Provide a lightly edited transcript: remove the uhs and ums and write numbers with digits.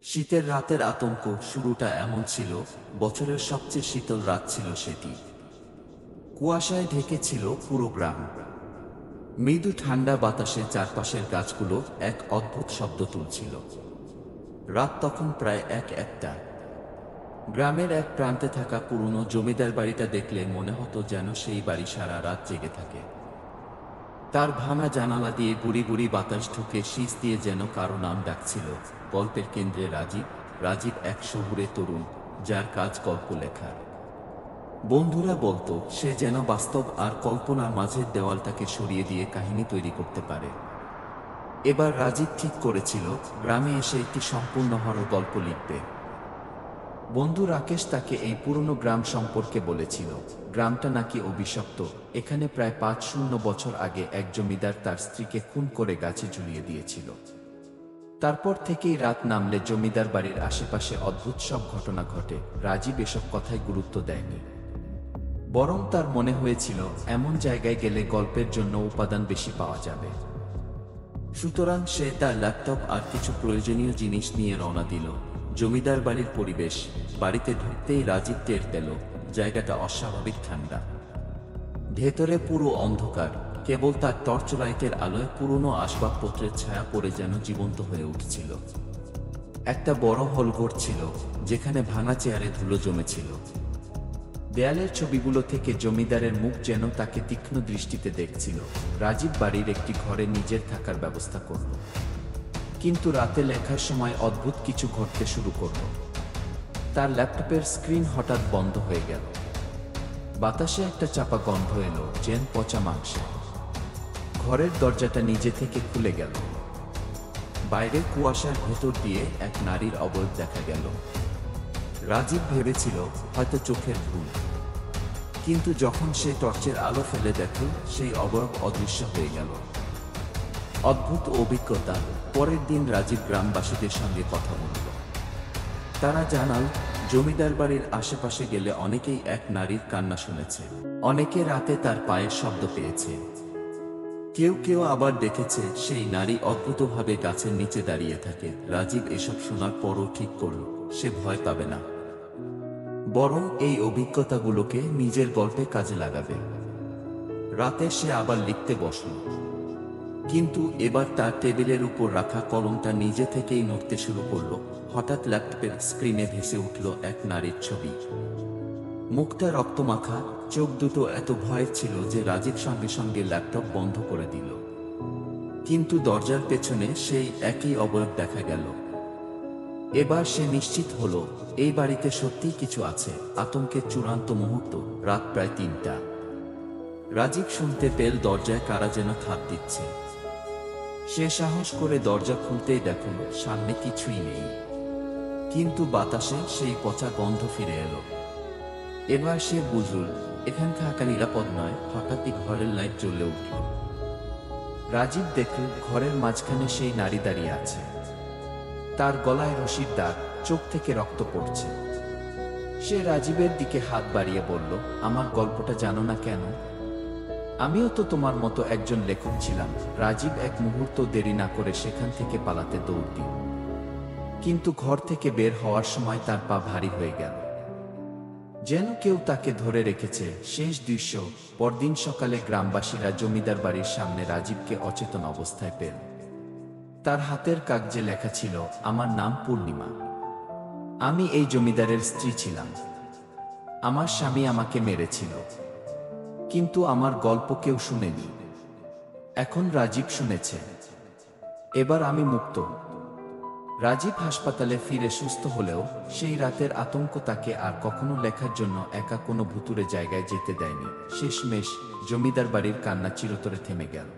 শীতের রাতের আতঙ্ক শুরুটা এমন ছিল, বছরের সবচেয়ে শীতল রাত ছিল সেটি। কুয়াশায় ঢেকেছিল পুরো গ্রাম। মৃদু ঠান্ডা বাতাসে চারপাশের গাছগুলো এক অদ্ভুত শব্দ তুলছিল। রাত তখন প্রায় একটা। গ্রামের এক প্রান্তে থাকা পুরনো জমিদার বাড়িটা দেখলে মনে হতো যেন সেই বাড়ি সারা রাত জেগে থাকে। তার ভাঙা জানালা দিয়ে গুড়ি গুড়ি বাতাস ঢুকে শীষ দিয়ে যেন কারো নাম ডাকছিল। গল্পের কেন্দ্রে রাজীব। রাজীব এক শহুরে তরুণ, যার কাজ গল্প লেখা। বন্ধুরা বলতো সে যেন বাস্তব আর কল্পনার মাঝের দেওয়ালটাকে সরিয়ে দিয়ে কাহিনী তৈরি করতে পারে। এবার রাজীব ঠিক করেছিল গ্রামে এসে একটি সম্পূর্ণ হরর গল্প লিখবে। বন্ধু রাকেশ তাকে এই পুরনো গ্রাম সম্পর্কে বলেছিল। গ্রামটা নাকি অভিশপ্ত। এখানে প্রায় ৫০ বছর আগে এক জমিদার তার স্ত্রীকে খুন করে গাছে ঝুলিয়ে দিয়েছিল। তারপর থেকেই রাত নামলে জমিদার বাড়ির আশেপাশে অদ্ভুত সব ঘটনা ঘটে। রাজীব এসব কথায় গুরুত্ব দেয়নি, বরং তার মনে হয়েছিল এমন জায়গায় গেলে গল্পের জন্য উপাদান বেশি পাওয়া যাবে। সুতরাং সে তার ল্যাপটপ আর কিছু প্রয়োজনীয় জিনিস নিয়ে রওনা দিল। জমিদার বাড়ির পরিবেশ। বাড়িতে ঢুকতেই রাজীব টের পেল জায়গাটা অস্বাভাবিক ঠান্ডা। ভেতরে পুরো অন্ধকার, কেবল তার টর্চ লাইটের আলোয় পুরনো আসবাবপত্রের ছায়া পড়ে যেন জীবন্ত হয়ে উঠছিল। একটা বড় হলঘর ছিল, যেখানে ভাঙা চেয়ারে ধুলো জমেছিল। দেয়ালের ছবিগুলো থেকে জমিদারের মুখ যেন তাকে তীক্ষ্ণ দৃষ্টিতে দেখছিল। রাজীব বাড়ির একটি ঘরে নিজের থাকার ব্যবস্থা করল, কিন্তু রাতে লেখার সময় অদ্ভুত কিছু ঘটতে শুরু করল। তার ল্যাপটপের স্ক্রিন হঠাৎ বন্ধ হয়ে গেল। বাতাসে একটা চাপা গন্ধ এলো, যেন পচা মাংসে। ঘরের দরজাটা নিজে থেকে খুলে গেল। বাইরে কুয়াশার ভেতর দিয়ে এক নারীর অবয়ব দেখা গেল। রাজীব ভেবেছিল হয়তো চোখের ভুল, কিন্তু যখন সে টর্চের আলো ফেলে দেখল, সেই অবয়ব অদৃশ্য হয়ে গেল। অদ্ভুত অভিজ্ঞতা। পরের দিন রাজীব গ্রামবাসীদের সঙ্গে কথা বলল। তারা জানাল, জমিদার বাড়ির আশেপাশে গেলে অনেকেই এক নারীর কান্না শুনেছে। অনেকে রাতে তার পায়ের শব্দ পেয়েছে। কেউ কেউ আবার দেখেছে সেই নারী অদ্ভুতভাবে গাছের নিচে দাঁড়িয়ে থাকে। রাজীব এসব শোনার পরও ঠিক করল সে ভয় পাবে না, বরং এই অভিজ্ঞতাগুলোকে নিজের গল্পে কাজে লাগাবে। রাতে সে আবার লিখতে বসল, কিন্তু এবার তার টেবিলের উপর রাখা কলমটা নিজে থেকেই নড়তে শুরু করলো। হঠাৎ ল্যাপটপের স্ক্রিনে ভেসে উঠল এক নারীর ছবি। মুখটা রক্তমাখা, চোখ দুটো এত ভয়ের ছিল যে রাজীব সঙ্গে সঙ্গে ল্যাপটপ বন্ধ করে দিল। কিন্তু দরজার পেছনে সেই একই অবয়ব দেখা গেল। এবার সে নিশ্চিত হলো এই বাড়িতে সত্যিই কিছু আছে। আতঙ্কের চূড়ান্ত মুহূর্ত। রাত প্রায় ৩টা। রাজীব শুনতে পেল দরজায় কারা যেন থাপ দিচ্ছে। সে সাহস করে দরজা খুলতেই দেখল সামনে কিছুই নেই, কিন্তু বাতাসে সেই পচা গন্ধ ফিরে এলো। এবার সে বুঝল এখানে থাকা নিরাপদ নয়। হঠাৎই ঘরের লাইট জ্বলে উঠল। রাজীব দেখল ঘরের মাঝখানে সেই নারী দাঁড়িয়ে আছে। তার গলায় রশির দাগ, চোখ থেকে রক্ত পড়ছে। সে রাজীবের দিকে হাত বাড়িয়ে বলল, আমার গল্পটা জানো না কেন? আমিও তো তোমার মতো একজন লেখক ছিলাম। রাজীব এক মুহূর্ত দেরি না করে সেখান থেকে পালাতে দৌড় দিল, কিন্তু ঘর থেকে বের হওয়ার সময় তার পা ভারী হয়ে গেল, যেন কেউ তাকে ধরে রেখেছে। শেষ দৃশ্য। পরদিন সকালে গ্রামবাসীরা জমিদার বাড়ির সামনে রাজীবকে অচেতন অবস্থায় পেল। তার হাতের কাগজে লেখা ছিল, আমার নাম পূর্ণিমা। আমি এই জমিদারের স্ত্রী ছিলাম। আমার স্বামী আমাকে মেরেছিল, কিন্তু আমার গল্প কেউ শুনেনি। এখন রাজীব শুনেছে। এবার আমি মুক্ত। রাজীব হাসপাতালে ফিরে সুস্থ হলেও সেই রাতের আতঙ্ক তাকে আর কখনো লেখার জন্য একা কোনো ভুতুড়ে জায়গায় যেতে দেয়নি। শেষমেশ জমিদার বাড়ির কান্না চিরতরে থেমে গেল।